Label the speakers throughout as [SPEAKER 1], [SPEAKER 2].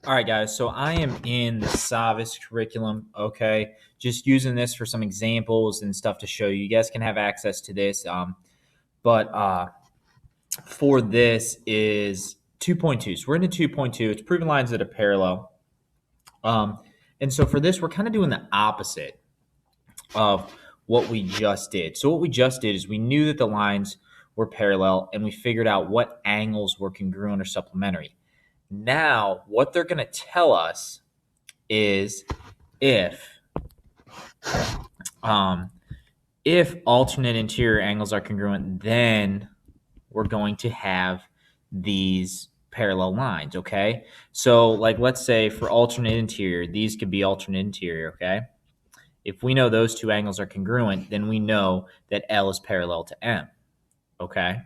[SPEAKER 1] All right, guys. So I am in the Savas curriculum. Okay, just using this for some examples and stuff to show you. You guys can have access to this. But for this is 2.2. So we're into 2.2. It's proving lines that are parallel. And so for this, we're kind of doing the opposite of what we just did. So what we just did is we knew that the lines were parallel, and we figured out what angles were congruent or supplementary. Now, what they're going to tell us is if um, if alternate interior angles are congruent, then we're going to have these parallel lines. Okay, so like let's say for alternate interior, these could be alternate interior. Okay, if we know those two angles are congruent, then we know that L is parallel to M. Okay,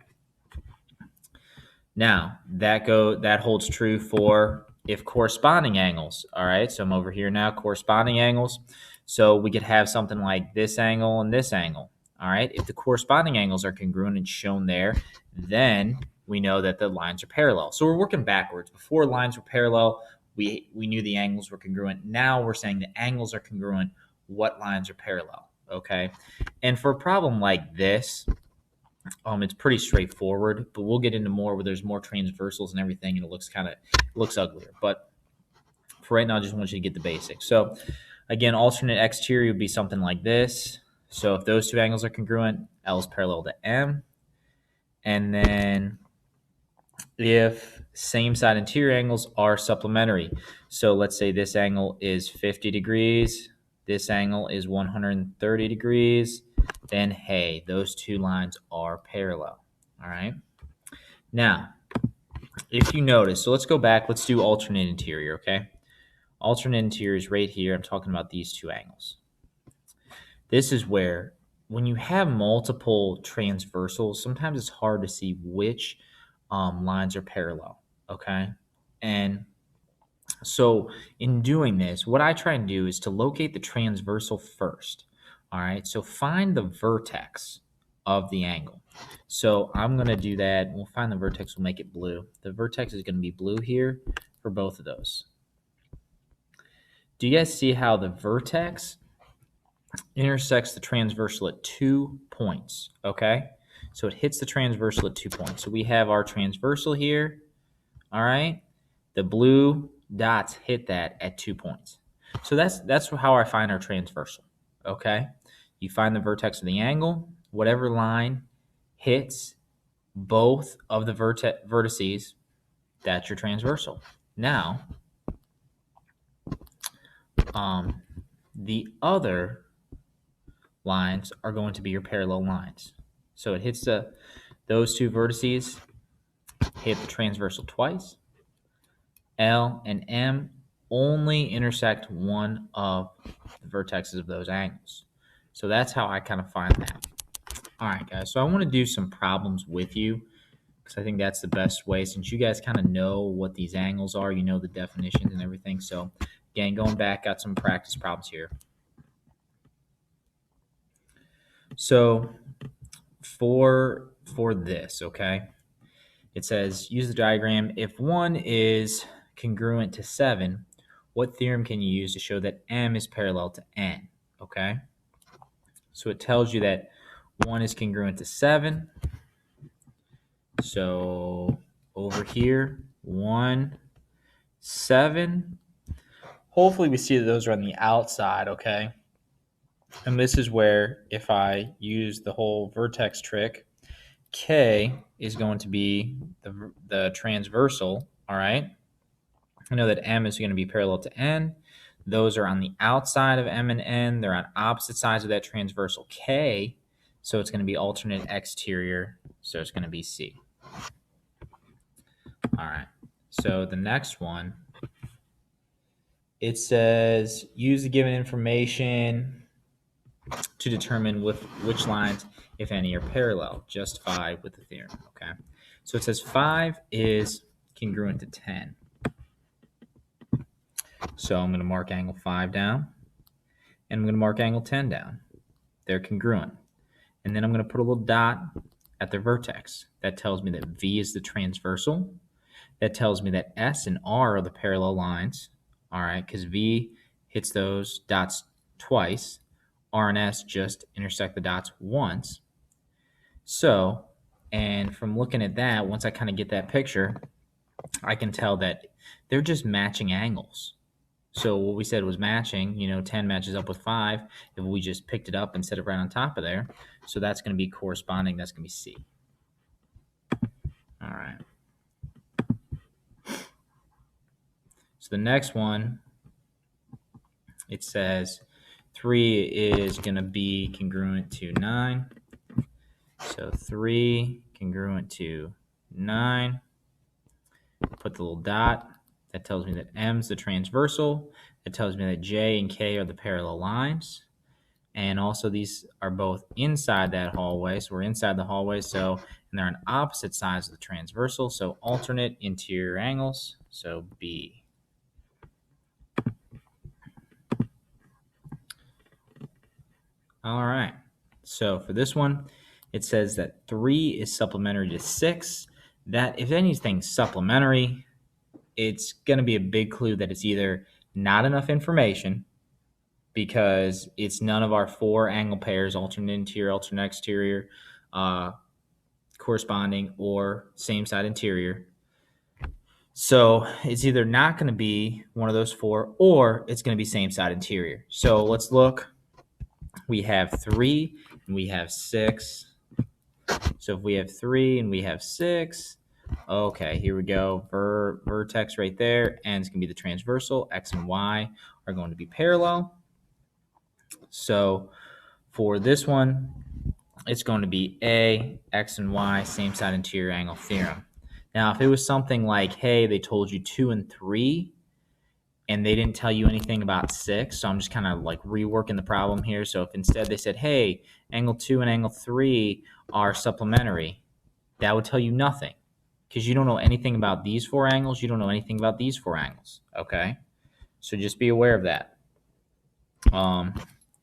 [SPEAKER 1] now that holds true for if corresponding angles. All right, so I'm over here now, corresponding angles. So we could have something like this angle and this angle. All right, if the corresponding angles are congruent and shown there, then we know that the lines are parallel. So we're working backwards. Before lines were parallel, we knew the angles were congruent. Now we're saying the angles are congruent. What lines are parallel? Okay, and for a problem like this, it's pretty straightforward, but we'll get into more where there's more transversals and everything, and it looks uglier. But for right now, I just want you to get the basics. So again, alternate exterior would be something like this. So if those two angles are congruent, L is parallel to M. And then if same side interior angles are supplementary. So let's say this angle is 50 degrees, this angle is 130 degrees, then hey, those two lines are parallel. All right. Now, if you notice, so let's go back, let's do alternate interior, okay? Alternate interior is right here. I'm talking about these two angles. This is where when you have multiple transversals, sometimes it's hard to see which lines are parallel, okay? And so in doing this, what I try and do is to locate the transversal first. All right, so find the vertex of the angle. So I'm going to do that. We'll find the vertex. We'll make it blue. The vertex is going to be blue here for both of those. Do you guys see how the vertex intersects the transversal at 2 points? Okay, so it hits the transversal at 2 points. So we have our transversal here. All right, the blue dots hit that at 2 points. So that's how I find our transversal. Okay, you find the vertex of the angle. Whatever line hits both of the vertices, that's your transversal. Now, the other lines are going to be your parallel lines. So it hits those two vertices, hit the transversal twice. L and M only intersect one of the vertexes of those angles. So that's how I kind of find that. All right, guys. So I want to do some problems with you because I think that's the best way since you guys kind of know what these angles are, you know the definitions and everything. So again, going back, got some practice problems here. So for this, okay, it says use the diagram. If 1 is congruent to 7, what theorem can you use to show that M is parallel to N? Okay, so it tells you that 1 is congruent to 7. So over here, 1, 7. Hopefully we see that those are on the outside, okay? And this is where if I use the whole vertex trick, K is going to be the transversal, all right? I know that M is going to be parallel to N. Those are on the outside of M and N. They're on opposite sides of that transversal K. So it's going to be alternate exterior. So it's going to be C. All right. So the next one, it says use the given information to determine which lines, if any, are parallel. Justify with the theorem. Okay. So it says 5 is congruent to 10. So I'm going to mark angle 5 down, and I'm going to mark angle 10 down. They're congruent. And then I'm going to put a little dot at their vertex. That tells me that V is the transversal. that tells me that S and R are the parallel lines, all right, because V hits those dots twice. R and S just intersect the dots once. So, and from looking at that, once I kind of get that picture, I can tell that they're just matching angles. So what we said was matching, 10 matches up with 5 if we just picked it up and set it right on top of there. So that's going to be corresponding. That's going to be C. All right. So the next one, it says 3 is going to be congruent to 9. So 3 congruent to 9. Put the little dot. That tells me that M is the transversal. That tells me that J and K are the parallel lines. And also these are both inside that hallway. So we're inside the hallway. So, and they're on opposite sides of the transversal. So alternate interior angles. So B. All right. So for this one, it says that 3 is supplementary to 6. That, if anything's supplementary, it's going to be a big clue that it's either not enough information because it's none of our 4 angle pairs, alternate interior, alternate exterior, corresponding, or same side interior. So it's either not going to be one of those 4 or it's going to be same side interior. So let's look. We have 3 and we have 6. So if we have 3 and we have 6, okay, here we go. Vertex right there, and it's going to be the transversal. X and Y are going to be parallel. So for this one, it's going to be A, X and Y, same side interior angle theorem. Now, if it was something like, hey, they told you 2 and 3, and they didn't tell you anything about 6, so I'm just kind of like reworking the problem here. So if instead they said, hey, angle 2 and angle 3 are supplementary, that would tell you nothing because you don't know anything about these 4 angles. You don't know anything about these 4 angles, okay? So just be aware of that.